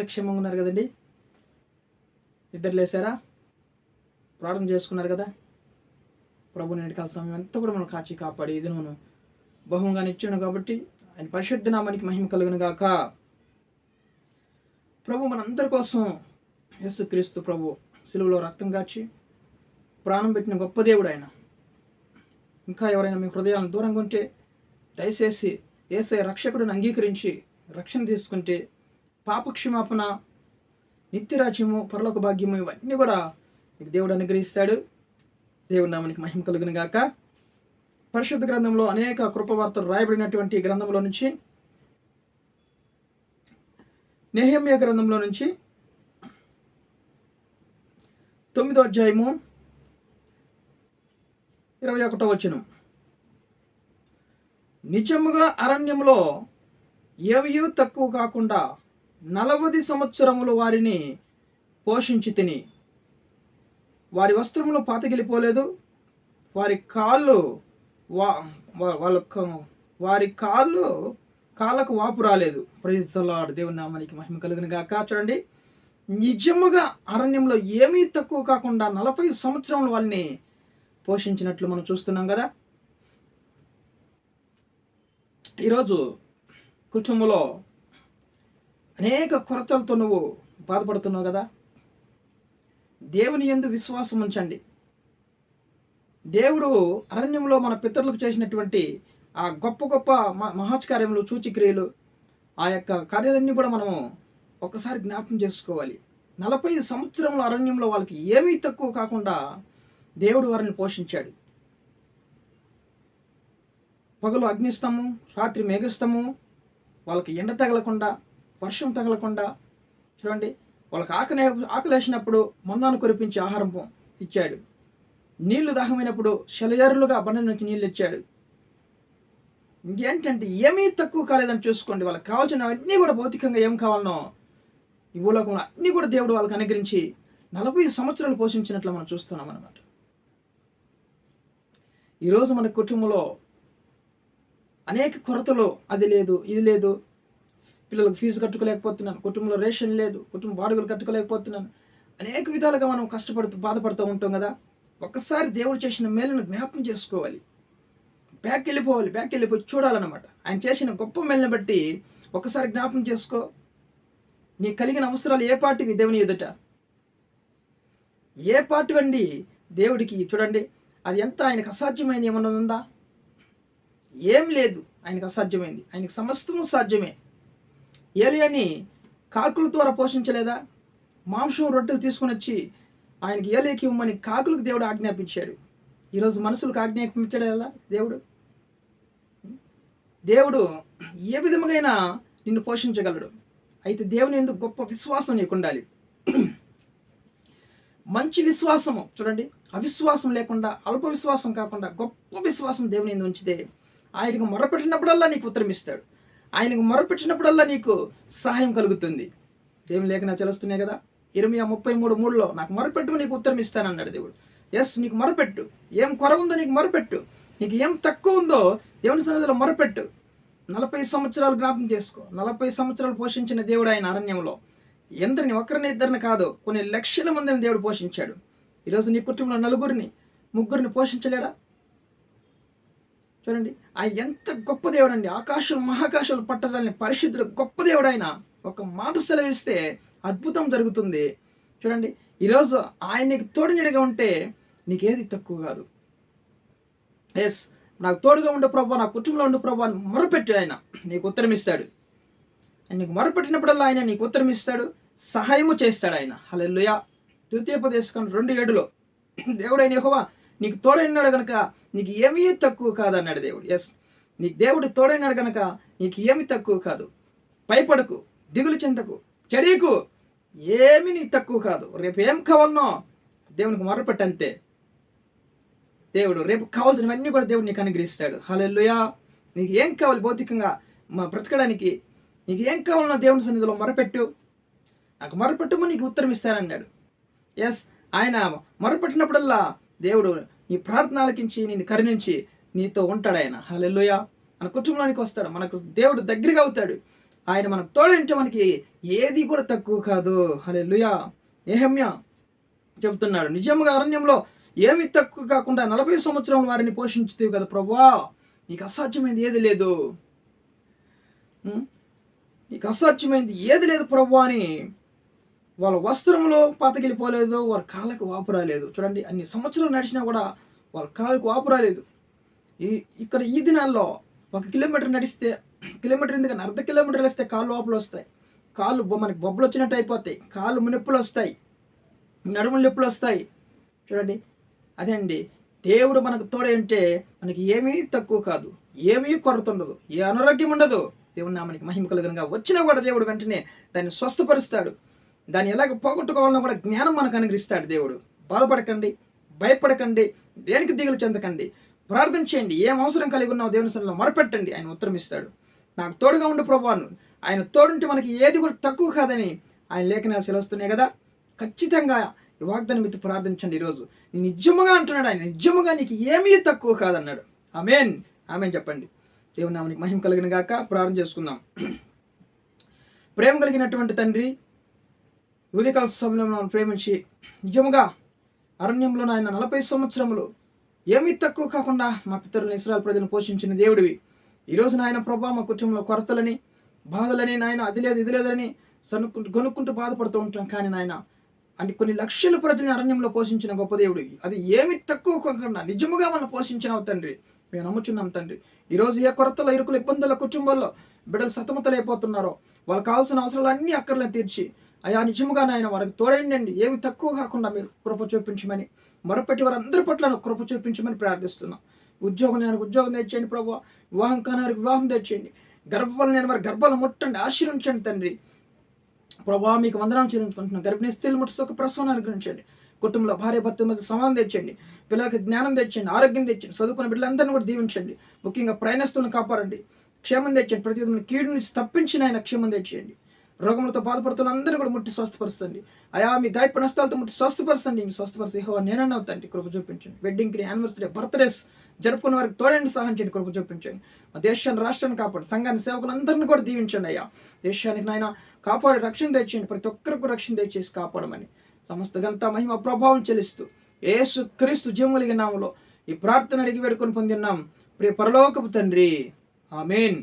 అందరూ క్షేమంగా ఉన్నారు కదండి. ఇద్దరు లేసారా? ప్రార్థన చేసుకున్నారు కదా. ప్రభు నేటికాల సమయం అంతా కూడా మనం కాచి కాపాడి ఇది మనం బహుగా ఇచ్చాను కాబట్టి ఆయన పరిశుద్ధ నామానికి మహిమ కలుగును గాక. ప్రభు మనందరి కోసం యేసుక్రీస్తు ప్రభు సిలువలో రక్తం కాచి ప్రాణం పెట్టిన గొప్ప దేవుడు ఆయన. ఇంకా ఎవరైనా మీ హృదయాలను దూరంగా ఉంటే దయచేసి యేసయ్య రక్షకుడిని అంగీకరించి రక్షణ తీసుకుంటే పాపక్షమాపణ, నిత్యరాజ్యము, పరలోక భాగ్యము ఇవన్నీ కూడా మీకు దేవుడు అనుగ్రహిస్తాడు. దేవుడి నామానికి మహిమ కలుగును గాక. పరిశుద్ధ గ్రంథంలో అనేక కృపవార్తలు రాయబడినటువంటి గ్రంథంలో నుంచి నెహెమ్యా గ్రంథంలో నుంచి 9వ అధ్యాయము 21వ వచనం. నిజముగా అరణ్యంలో ఏమీ తక్కువ కాకుండా 40 సంవత్సరములు వారిని పోషించి తిని వారి వస్త్రములు పాతగిలిపోలేదు, వారి కాళ్ళు వారి కాళ్ళకు వాపు రాలేదు. Praise the Lord. దేవుని నామానికి మహిమ కలుగును గాక. చూడండి, నిజముగా అరణ్యంలో ఏమీ తక్కువ కాకుండా 40 సంవత్సరములు వాళ్ళని పోషించినట్లు మనం చూస్తున్నాం కదా. ఈరోజు కుటుంబంలో అనేక కొరతలతో నువ్వు బాధపడుతున్నావు కదా. దేవుని యందు విశ్వాసం ఉంచండి. దేవుడు అరణ్యంలో మన పితరులకు చేసినటువంటి ఆ గొప్ప గొప్ప మహాత్కార్యములు, సూచిక్రియలు, ఆ యొక్క కార్యాలన్నీ కూడా మనము ఒక్కసారి జ్ఞాపకం చేసుకోవాలి. 40 సంవత్సరముల అరణ్యంలో వాళ్ళకి ఏమీ తక్కువ కాకుండా దేవుడు వారిని పోషించాడు. పగలు అగ్నిస్తము, రాత్రి మేఘస్తము, వాళ్ళకి ఎండ తగలకుండా, వర్షం తగలకుండా, చూడండి వాళ్ళకి ఆకలేసినప్పుడు మన్నాను కురిపించి ఆహారం ఇచ్చాడు. నీళ్లు దాహమైనప్పుడు శలయారులుగా బండ నుంచి నీళ్ళు ఇచ్చాడు. ఇంకేంటంటే ఏమీ తక్కువ కాలేదని చూసుకోండి. వాళ్ళకి కావాల్సినవన్నీ కూడా భౌతికంగా ఏం కావాలనో ఈ భూలోకంలో అన్నీ కూడా దేవుడు వాళ్ళకి అనుగ్రహించి 40 సంవత్సరాలు పోషించినట్లు మనం చూస్తున్నాం అన్నమాట. ఈరోజు మన కుటుంబంలో అనేక కొరతలు, అది లేదు ఇది లేదు, పిల్లలకు ఫీజు కట్టుకోలేకపోతున్నాను, కుటుంబంలో రేషన్ లేదు, కుటుంబ బాడుగలు కట్టుకోలేకపోతున్నాను, అనేక విధాలుగా మనం కష్టపడుతూ బాధపడుతూ ఉంటాం కదా. ఒక్కసారి దేవుడు చేసిన మేలును జ్ఞాపకం చేసుకోవాలి. బ్యాక్ వెళ్ళిపోయి చూడాలన్నమాట. ఆయన చేసిన గొప్ప మేలుని బట్టి ఒకసారి జ్ఞాపకం చేసుకో. నీ కలిగిన అవసరాలు ఏ పాటివి దేవుని ఎదుట, ఏ పాటి వండి దేవుడికి. చూడండి, అది ఎంత ఆయనకు అసాధ్యమైంది ఏమన్నా ఉందా? ఏం లేదు ఆయనకు అసాధ్యమైంది. ఆయనకు సమస్తము సాధ్యమే. ఏలియాని కాకుల ద్వారా పోషించలేదా? మాంసం రొట్టెలు తీసుకుని వచ్చి ఆయనకి ఏలియాకి ఇవ్వమని కాకులకు దేవుడు ఆజ్ఞాపించాడు. ఈరోజు మనుషులకు ఆజ్ఞాపించాడు ఎలా దేవుడు ఏ విధముగా నిన్ను పోషించగలడు. అయితే దేవుని ఎందుకు గొప్ప విశ్వాసం నీకు ఉండాలి. మంచి విశ్వాసము, చూడండి, అవిశ్వాసం లేకుండా, అల్ప విశ్వాసం కాకుండా గొప్ప విశ్వాసం దేవుని ఎందు ఉంచితే ఆయనకు మొరపెట్టినప్పుడల్లా నీకు ఉత్తరం ఇస్తాడు. ఆయనకు మొరపెట్టినప్పుడల్లా నీకు సహాయం కలుగుతుంది. దేవుని లేఖనాలు తెలుస్తున్నాయి కదా. ఇర్మియా 33:3 నాకు మొరపెట్టు, నీకు ఉత్తరం ఇస్తానన్నాడు దేవుడు. ఎస్, నీకు మొరపెట్టు. ఏం కొర ఉందో నీకు మొరపెట్టు. నీకు ఏం తక్కువ ఉందో దేవుని సన్నిధిలో మొరపెట్టు. 40 సంవత్సరాలు జ్ఞాపకం చేసుకో. 40 సంవత్సరాలు పోషించిన దేవుడు ఆయన అరణ్యంలో ఎందరిని, ఒక్కరిని ఇద్దరిని కాదు, కొన్ని లక్షల మందిని దేవుడు పోషించాడు. ఈరోజు నీ కుటుంబంలో 4-3 పోషించలేడా? చూడండి, ఆయన ఎంత గొప్ప దేవుడు అండి. ఆకాశం మహాకాశాలు పట్టజాలని పరిశుద్ధుడు గొప్ప దేవుడు ఆయన. ఒక మాట సెలవిస్తే అద్భుతం జరుగుతుంది. చూడండి, ఈరోజు ఆయన నీకు తోడునిడిగా ఉంటే నీకేది తక్కువ కాదు. ఎస్, నాకు తోడుగా ఉండే ప్రభా, నా కుటుంబంలో ఉండే ప్రభా అని మొరపెట్టు. ఆయన నీకు ఉత్తరం ఇస్తాడు. ఆయన నీకు మొరపెట్టినప్పుడల్లా ఆయన నీకు ఉత్తరం ఇస్తాడు, సహాయము చేస్తాడు ఆయన. హల్లెలూయా. ద్వితీయోపదేశకాండం 2:7 దేవుడు అయిన యెహోవా నీకు తోడైనాడు కనుక నీకు ఏమీ తక్కువ కాదు అన్నాడు దేవుడు. ఎస్, నీకు దేవుడు తోడైనాడు కనుక నీకు ఏమీ తక్కువ కాదు. భయపడకు, దిగులు చెందకు, చెడీకు, ఏమీ నీకు తక్కువ కాదు. రేపు ఏం కావాలనో దేవునికి మొరపెట్టంతే. దేవుడు రేపు కావాల్సినవన్నీ కూడా దేవుడు నీకు అనుగ్రహిస్తాడు. హల్లెలూయా. నీకు ఏం కావాలి భౌతికంగా బ్రతకడానికి, నీకు ఏం కావాలన్నా దేవుని సన్నిధిలో మొరపెట్టు. నాకు మొరపెట్టుమని నీకు ఉత్తరం ఇస్తానన్నాడు. ఎస్, ఆయన మొరపెట్టినప్పుడల్లా దేవుడు నీ ప్రార్థన ఆలకించి నిన్ను కరుణించి నీతో ఉంటాడు ఆయన. హల్లెలూయా. మన కుటుంబానికి వస్తాడు, మనకు దేవుడు దగ్గరగా అవుతాడు. ఆయన మనకు తోడంటే మనకి ఏది కూడా తక్కువ కాదు. హల్లెలూయా. నెహెమ్యా చెబుతున్నాడు, నిజముగా అరణ్యంలో ఏమి తక్కువ కాకుండా 40 సంవత్సరం వారిని పోషించుతీవి కదా ప్రభువా, నీకు అసాధ్యమైంది ఏది లేదు, నీకు అసాధ్యమైంది ఏది లేదు ప్రభు అని వాళ్ళ వస్త్రంలో పాతగిలిపోలేదు, వాళ్ళ కాళ్ళకు వాపు రాలేదు. చూడండి, అన్ని సంవత్సరాలు నడిచినా కూడా వాళ్ళ కాళ్ళకు వాపు రాలేదు. ఇక్కడ ఈ దినాల్లో 1 కిలోమీటర్ నడిస్తే, కిలోమీటర్ ఎందుకని అర్ధ కిలోమీటర్ వేస్తే కాళ్ళు వాపులు వస్తాయి, కాళ్ళు మనకి బొబ్బలు వచ్చినట్టు అయిపోతాయి, కాళ్ళు నొప్పులు వస్తాయి, నడుములు నొప్పులు వస్తాయి. చూడండి, అదే అండి, దేవుడు మనకు తోడే ఉంటే మనకి ఏమీ తక్కువ కాదు, ఏమీ కొరత ఉండదు, ఏ అనారోగ్యం ఉండదు. దేవుని నామానికి మహిమ కలుగునుగా. వచ్చినా కూడా దేవుడు వెంటనే దాన్ని స్వస్థపరుస్తాడు. దాన్ని ఎలాగ పోగొట్టుకోవాలన్నా కూడా జ్ఞానం మనకు అనుగ్రహిస్తాడు దేవుడు. బాధపడకండి, భయపడకండి, దేనికి దిగులు చెందకండి, ప్రార్థన చేయండి. ఏం అవసరం కలిగి ఉన్నావు దేవుని సన్నిధిలో మొరపెట్టండి, ఆయన ఉత్తరం ఇస్తాడు. నాకు తోడుగా ఉండు ప్రభువాను, ఆయన తోడుంటే మనకి ఏది కూడా తక్కువ కాదని ఆయన లేఖనాలు సెలవుస్తున్నాయి కదా. ఖచ్చితంగా ఈ వాగ్దానం మీద ప్రార్థించండి. ఈరోజు నిజముగా అంటున్నాడు ఆయన, నిజముగా నీకు ఏమీ తక్కువ కాదన్నాడు. ఆమేన్, ఆమేన్ చెప్పండి. దేవుని నామానికి మహిమ కలిగిన గాక. ప్రార్థన చేసుకుందాం. ప్రేమ కలిగినటువంటి తండ్రి, ఉదయకాల సమయంలో ప్రేమించి నిజముగా అరణ్యంలో ఆయన 40 సంవత్సరములు ఏమీ తక్కువ కాకుండా మా పితరులను ఇశ్రాయేలు ప్రజలను పోషించిన దేవుడివి. ఈరోజు నాయన ప్రభా, మా కుటుంబంలో కొరతలని, బాధలని, నాయన అది లేదు ఇది లేదని కొనుక్కుంటూ బాధపడుతూ ఉంటాం. కానీ నాయన అని కొన్ని లక్షల ప్రజల్ని అరణ్యంలో పోషించిన గొప్ప దేవుడివి. అది ఏమి తక్కువ కాకుండా నిజముగా మనం పోషించినావు తండ్రి. మేము నమ్ముచున్నాం తండ్రి. ఈరోజు ఏ కొరతలో, ఇరుకులు, ఇబ్బందుల కుటుంబాల్లో బిడ్డలు సతమతలైపోతున్నారో వాళ్ళకి కావాల్సిన అవసరాలు అన్నీ అక్కర్లను తీర్చి అయా నిజముగా నాయన వారికి తోడైండండి. ఏమి తక్కువ కాకుండా మీరు కృప చూపించమని మొరపెట్టి వారందరి పట్ల కృప చూపించమని ప్రార్థిస్తున్నాం. ఉద్యోగం లేని ఉద్యోగం తెచ్చేయండి ప్రభు, వివాహం కాని వారికి వివాహం తెచ్చేయండి, గర్భఫలం లేని వారి గర్భాలు ముట్టండి, ఆశీర్వించండి తండ్రి. ప్రభా మీకు వందనాలు చెల్లించుకుంటున్నాం. గర్భిణీ స్త్రీలు ముట్టి సుఖ ప్రసవం అనుగ్రహించండి. కుటుంబంలో భార్య భర్త మధ్య సమానం తెచ్చండి, పిల్లలకి జ్ఞానం తెచ్చండి, ఆరోగ్యం తెచ్చండి, చదువుకున్న బిడ్డలందరినీ కూడా దీవించండి. ముఖ్యంగా ప్రయాణస్తులను కాపాడండి, క్షేమం తెచ్చండి. ప్రతి విధమైన కీడు నుంచి తప్పించిన ఆయన క్షేమం తెచ్చేయండి. రోగములతో బాధపడుతున్న అందరినీ కూడా ముట్టి స్వస్థపరుస్తుంది. అయా మీ గాయపడిన హస్తాలతో ముట్టి స్వస్థపరచండి. మీ స్వస్థపరిచి యెహోవా నేనన్నావు తండ్రి, కృప చూపించండి. వెడ్డింగ్కి, యానివర్సరీ, బర్త్డేస్ జరుపుకున్న వారికి తోడండి, సహాయం చేయండి, కృప చూపించండి. మా దేశాన్ని, రాష్ట్రాన్ని కాపాడు, సంఘాన్ని, సేవకులందరినీ కూడా దీవించండి. అయ్యా దేశానికి నాయన కాపాడి రక్షణ తెచ్చేయండి. ప్రతి ఒక్కరికి రక్షణ తెచ్చేసి కాపాడమని సమస్త ఘనత మహిమ ప్రభావం చెల్లిస్తూ యేసు క్రీస్తు జీవము కలిగిన నామములో ఈ ప్రార్థన అడిగి వేడుకొని పొందిన్నాం ప్రియ పరలోకపు తండ్రి. ఆమేన్.